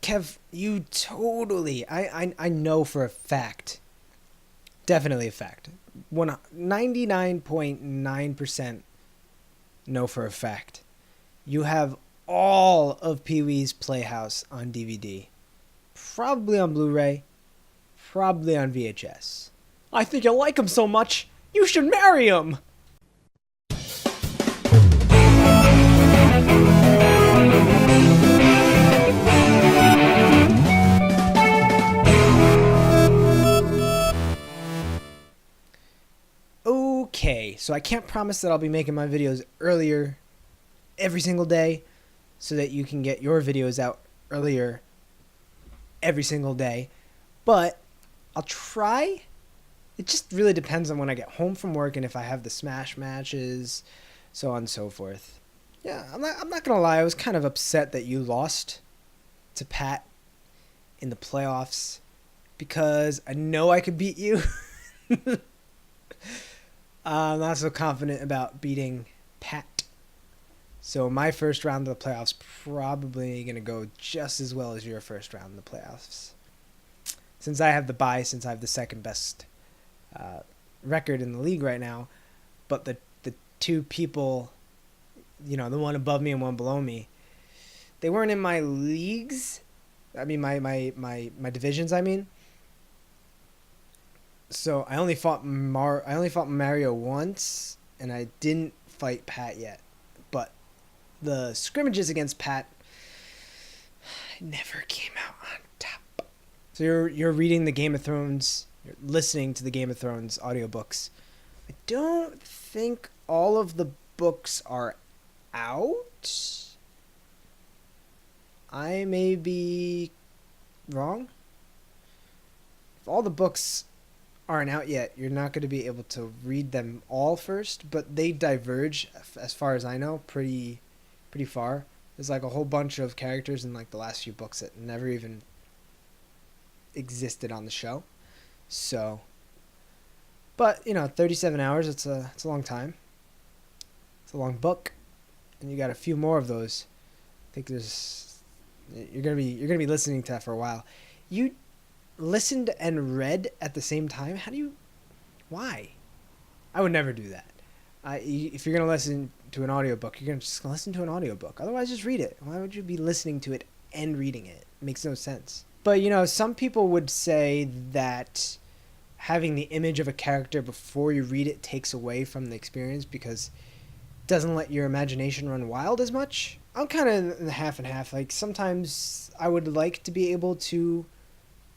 Kev, you totally. I know for a fact, definitely a fact, 99.9% know for a fact, you have all of Pee Wee's Playhouse on DVD. Probably on Blu-ray, probably on VHS. I think you like him so much, you should marry him! Okay, so I can't promise that I'll be making my videos earlier every single day so that you can get your videos out earlier every single day, but I'll try. It just really depends on when I get home from work and if I have the Smash matches, so on and so forth. Yeah, I'm not gonna lie, I was kind of upset that you lost to Pat in the playoffs because I know I could beat you. I'm not so confident about beating Pat. So my first round of the playoffs probably going to go just as well as your first round of the playoffs. Since I have the bye, since I have the second best record in the league right now, but the two people, the one above me and one below me, they weren't in my leagues. I mean, my divisions, I mean. So I only fought Mario once, and I didn't fight Pat yet. But the scrimmages against Pat never came out on top. So you're reading the Game of Thrones, you're listening to the Game of Thrones audiobooks. I don't think all of the books are out. I may be wrong. If all the books aren't out yet, you're not going to be able to read them all first, but they diverge, as far as I know, pretty far. There's like a whole bunch of characters in like the last few books that never even existed on the show. So, but 37 hours, it's a long time. It's a long book, and you got a few more of those. I think you're going to be listening to that for a while. You listened and read at the same time? Why? I would never do that. If you're going to listen to an audiobook, you're going to just listen to an audiobook. Otherwise, just read it. Why would you be listening to it and reading it? It makes no sense. But, some people would say that having the image of a character before you read it takes away from the experience because it doesn't let your imagination run wild as much. I'm kind of in the half and half. Like, sometimes I would like to be able to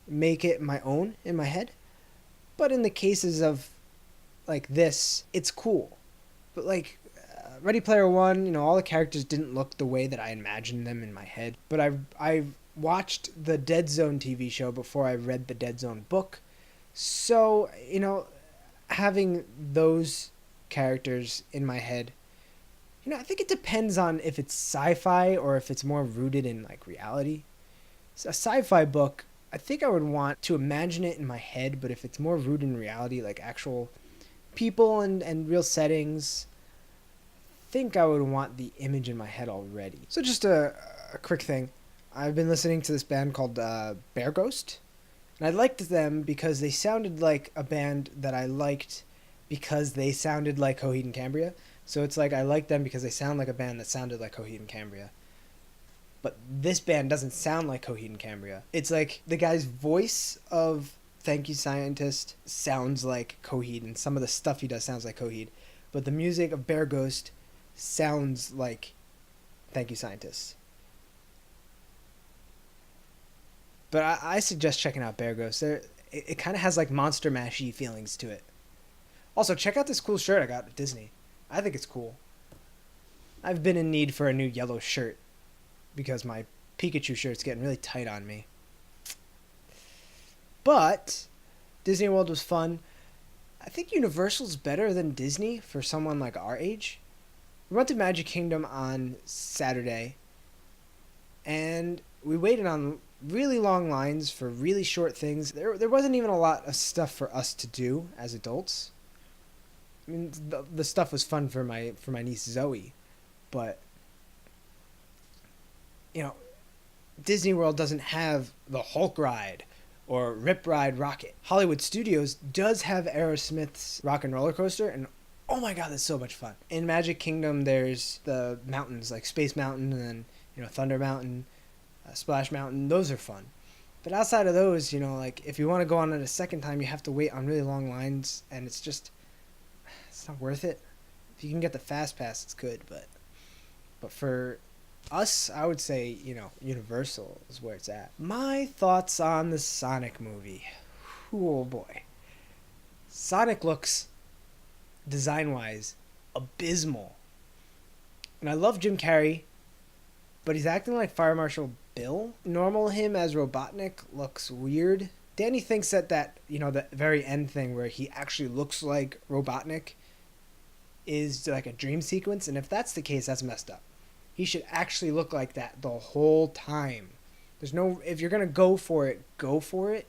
make it my own in my head, but in the cases of like this, it's cool. But like Ready Player One, all the characters didn't look the way that I imagined them in my head, but I watched the Dead Zone TV show before I read the Dead Zone book, so having those characters in my head, I think it depends on if it's sci-fi or if it's more rooted in like reality. So a sci-fi book, I think I would want to imagine it in my head, but if it's more rooted in reality, like actual people and real settings, I think I would want the image in my head already. So just a quick thing. I've been listening to this band called Bear Ghost, and I liked them because they sounded like a band that I liked because they sounded like Coheed and Cambria. So it's like I like them because they sound like a band that sounded like Coheed and Cambria. But this band doesn't sound like Coheed and Cambria. It's like the guy's voice of Thank You Scientist sounds like Coheed, and some of the stuff he does sounds like Coheed. But the music of Bear Ghost sounds like Thank You Scientist. But I suggest checking out Bear Ghost. It kind of has like Monster Mash-y feelings to it. Also, check out this cool shirt I got at Disney. I think it's cool. I've been in need for a new yellow shirt because my Pikachu shirt's getting really tight on me. But Disney World was fun. I think Universal's better than Disney for someone like our age. We went to Magic Kingdom on Saturday, and we waited on really long lines for really short things. There wasn't even a lot of stuff for us to do as adults. I mean, the stuff was fun for my niece Zoe, but Disney World doesn't have the Hulk ride or Rip Ride Rocket. Hollywood Studios does have Aerosmith's Rock and Roller Coaster, and oh my god, that's so much fun. In Magic Kingdom, there's the mountains like Space Mountain and Thunder Mountain, Splash Mountain. Those are fun. But outside of those, like if you want to go on it a second time, you have to wait on really long lines, and it's not worth it. If you can get the fast pass, it's good, but for us, I would say, Universal is where it's at. My thoughts on the Sonic movie. Oh boy. Sonic looks, design-wise, abysmal. And I love Jim Carrey, but he's acting like Fire Marshal Bill. Normal him as Robotnik looks weird. Danny thinks that the very end thing where he actually looks like Robotnik is like a dream sequence, and if that's the case, that's messed up. He should actually look like that the whole time. If you're gonna go for it, go for it.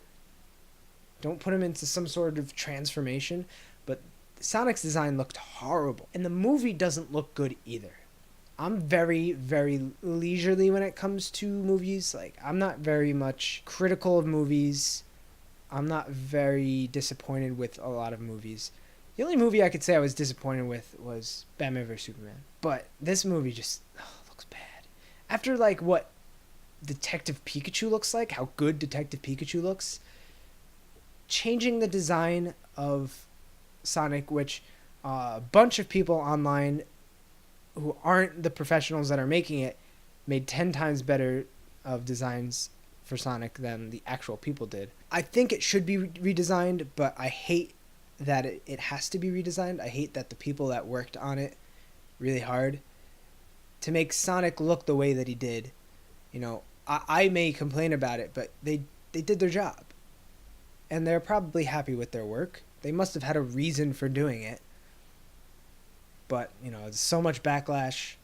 Don't put him into some sort of transformation. But Sonic's design looked horrible, and the movie doesn't look good either. I'm very, very leisurely when it comes to movies. Like, I'm not very much critical of movies. I'm not very disappointed with a lot of movies. The only movie I could say I was disappointed with was Batman vs Superman. But this movie just looks bad. After what Detective Pikachu looks like, how good Detective Pikachu looks, changing the design of Sonic, which a bunch of people online who aren't the professionals that are making it made 10 times better of designs for Sonic than the actual people did. I think it should be redesigned, but I hate that it has to be redesigned. I hate that the people that worked on it really hard to make Sonic look the way that he did. I may complain about it, but they did their job. And they're probably happy with their work. They must have had a reason for doing it. But, there's so much backlash.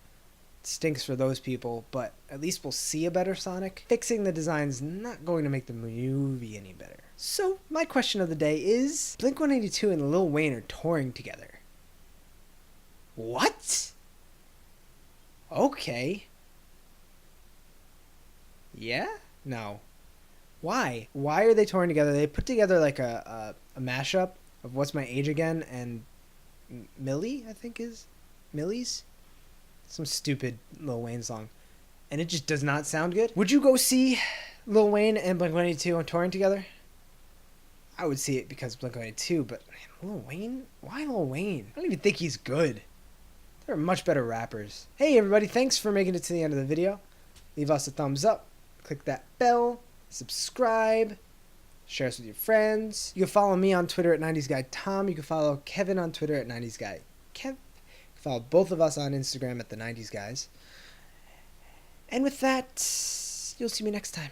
It stinks for those people, but at least we'll see a better Sonic. Fixing the design's not going to make the movie any better. So, my question of the day is, Blink-182 and Lil Wayne are touring together. What? Okay. Yeah? No. Why? Why are they touring together? They put together a mashup of What's My Age Again and Millie, I think is Millie's? Some stupid Lil Wayne song. And it just does not sound good. Would you go see Lil Wayne and Blink-182 on touring together? I would see it because Blink-182, but man, Lil Wayne? Why Lil Wayne? I don't even think he's good. There are much better rappers. Hey everybody, thanks for making it to the end of the video. Leave us a thumbs up, click that bell, subscribe, share us with your friends. You can follow me on Twitter at 90s Guy Tom. You can follow Kevin on Twitter at 90s Guy Kev. You can follow both of us on Instagram at the 90s Guys. And with that, you'll see me next time.